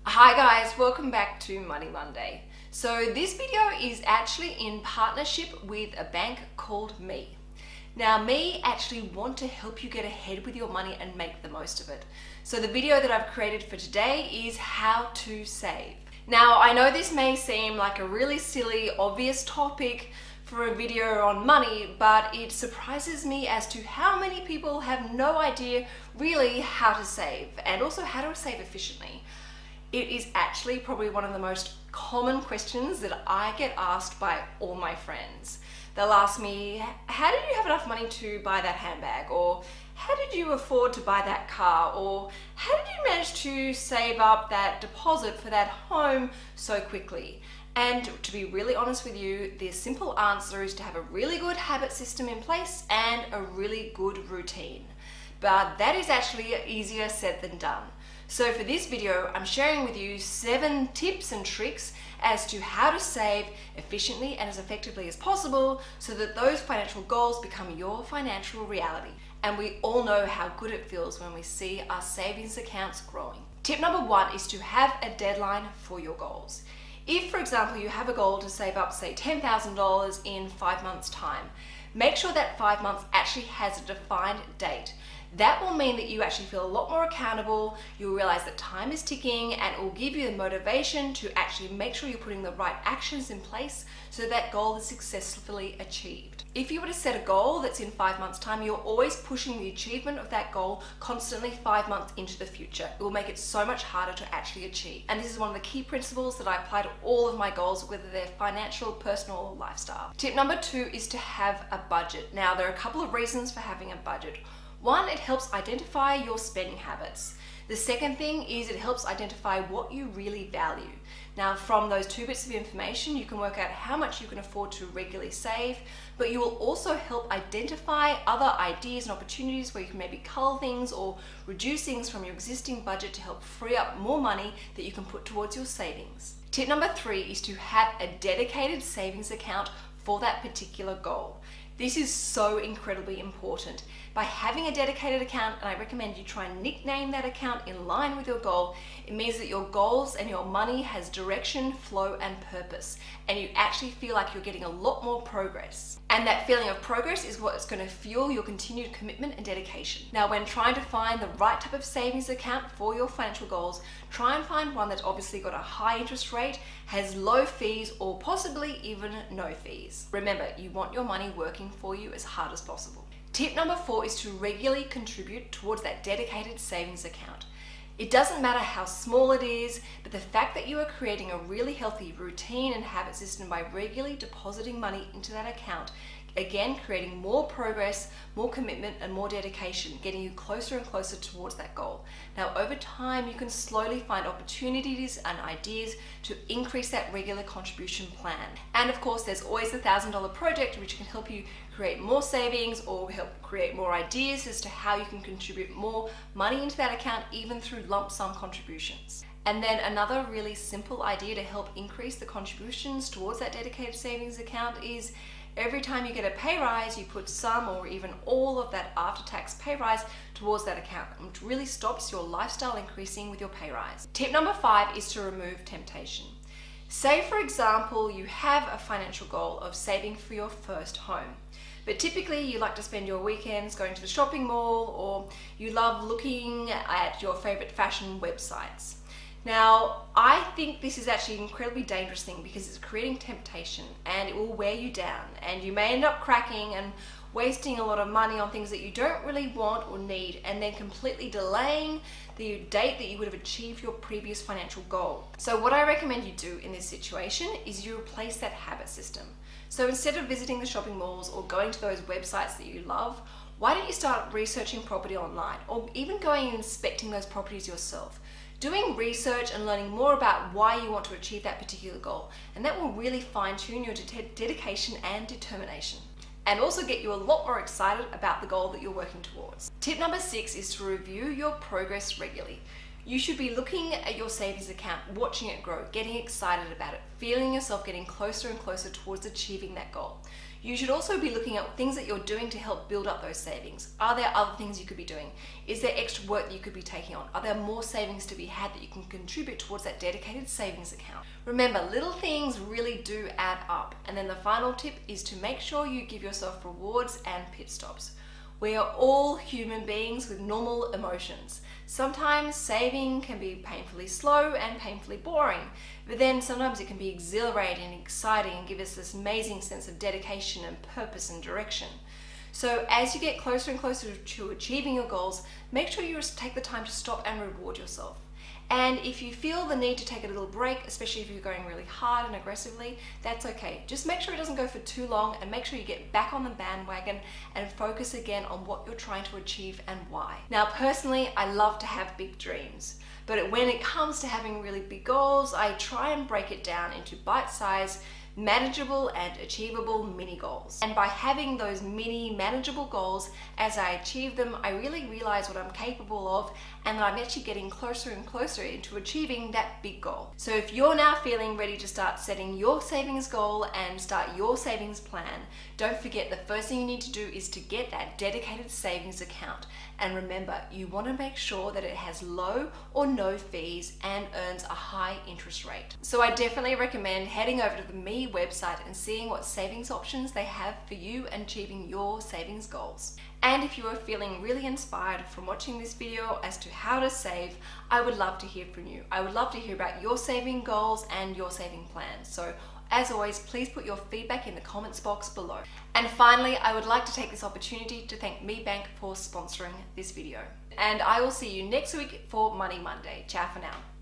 Hi guys, welcome back to Money Monday. So this video is actually in partnership with a bank called Me. Now Me actually want to help you get ahead with your money and make the most of it. So the video that I've created for today is how to save. Now I know this may seem like a really silly, obvious topic for a video on money, but it surprises me as to how many people have no idea really how to save and also how to save efficiently. It is actually probably one of the most common questions that I get asked by all my friends. They'll ask me, how did you have enough money to buy that handbag? Or how did you afford to buy that car? Or how did you manage to save up that deposit for that home so quickly? And to be really honest with you, the simple answer is to have a really good habit system in place and a really good routine. But that is actually easier said than done. So for this video, I'm sharing with you 7 tips and tricks as to how to save efficiently and as effectively as possible so that those financial goals become your financial reality. And we all know how good it feels when we see our savings accounts growing. Tip number 1 is to have a deadline for your goals. If, for example, you have a goal to save up, say, $10,000 in 5 months' time, make sure that 5 months actually has a defined date. That will mean that you actually feel a lot more accountable, you'll realize that time is ticking, and it will give you the motivation to actually make sure you're putting the right actions in place so that goal is successfully achieved. If you were to set a goal that's in 5 months' time, you're always pushing the achievement of that goal constantly 5 months into the future. It will make it so much harder to actually achieve. And this is one of the key principles that I apply to all of my goals, whether they're financial, personal, or lifestyle. Tip number 2 is to have a budget. Now, there are a couple of reasons for having a budget. One, it helps identify your spending habits. The second thing is it helps identify what you really value. Now, from those 2 bits of information, you can work out how much you can afford to regularly save, but you will also help identify other ideas and opportunities where you can maybe cull things or reduce things from your existing budget to help free up more money that you can put towards your savings. Tip number 3 is to have a dedicated savings account for that particular goal. This is so incredibly important. By having a dedicated account, and I recommend you try and nickname that account in line with your goal, it means that your goals and your money has direction, flow, and purpose, and you actually feel like you're getting a lot more progress. And that feeling of progress is what's going to fuel your continued commitment and dedication. Now, when trying to find the right type of savings account for your financial goals, try and find one that's obviously got a high interest rate, has low fees, or possibly even no fees. Remember, you want your money working for you as hard as possible. Tip number 4 is to regularly contribute towards that dedicated savings account. It doesn't matter how small it is, but the fact that you are creating a really healthy routine and habit system by regularly depositing money into that account, again, creating more progress, more commitment, and more dedication, getting you closer and closer towards that goal. Now, over time, you can slowly find opportunities and ideas to increase that regular contribution plan. And of course, there's always the $1,000 project, which can help you create more savings or help create more ideas as to how you can contribute more money into that account, even through lump sum contributions. And then another really simple idea to help increase the contributions towards that dedicated savings account is every time you get a pay rise, you put some or even all of that after-tax pay rise towards that account, which really stops your lifestyle increasing with your pay rise. Tip number 5 is to remove temptation. Say, for example, you have a financial goal of saving for your first home, but typically you like to spend your weekends going to the shopping mall, or you love looking at your favorite fashion websites. Now, I think this is actually an incredibly dangerous thing because it's creating temptation and it will wear you down, and you may end up cracking and wasting a lot of money on things that you don't really want or need, and then completely delaying the date that you would have achieved your previous financial goal. So what I recommend you do in this situation is you replace that habit system. So instead of visiting the shopping malls or going to those websites that you love, why don't you start researching property online, or even going and inspecting those properties yourself? Doing research and learning more about why you want to achieve that particular goal, and that will really fine-tune your dedication and determination, and also get you a lot more excited about the goal that you're working towards. Tip number 6 is to review your progress regularly. You should be looking at your savings account, watching it grow, getting excited about it, feeling yourself getting closer and closer towards achieving that goal. You should also be looking at things that you're doing to help build up those savings. Are there other things you could be doing? Is there extra work that you could be taking on? Are there more savings to be had that you can contribute towards that dedicated savings account? Remember, little things really do add up. And then the final tip is to make sure you give yourself rewards and pit stops. We are all human beings with normal emotions. Sometimes saving can be painfully slow and painfully boring, but then sometimes it can be exhilarating and exciting and give us this amazing sense of dedication and purpose and direction. So as you get closer and closer to achieving your goals, make sure you just take the time to stop and reward yourself. And if you feel the need to take a little break, especially if you're going really hard and aggressively, that's okay. Just make sure it doesn't go for too long and make sure you get back on the bandwagon and focus again on what you're trying to achieve and why. Now, personally, I love to have big dreams, but when it comes to having really big goals, I try and break it down into bite-sized, manageable and achievable mini goals. And by having those mini manageable goals, as I achieve them, I really realize what I'm capable of and that I'm actually getting closer and closer into achieving that big goal. So if you're now feeling ready to start setting your savings goal and start your savings plan, don't forget the first thing you need to do is to get that dedicated savings account. And remember, you want to make sure that it has low or no fees and earns a high interest rate. So I definitely recommend heading over to the Me website and seeing what savings options they have for you and achieving your savings goals. And if you are feeling really inspired from watching this video as to how to save, I would love to hear from you. I would love to hear about your saving goals and your saving plans. So as always, please put your feedback in the comments box below. And finally, I would like to take this opportunity to thank Me Bank for sponsoring this video. And I will see you next week for Money Monday. Ciao for now.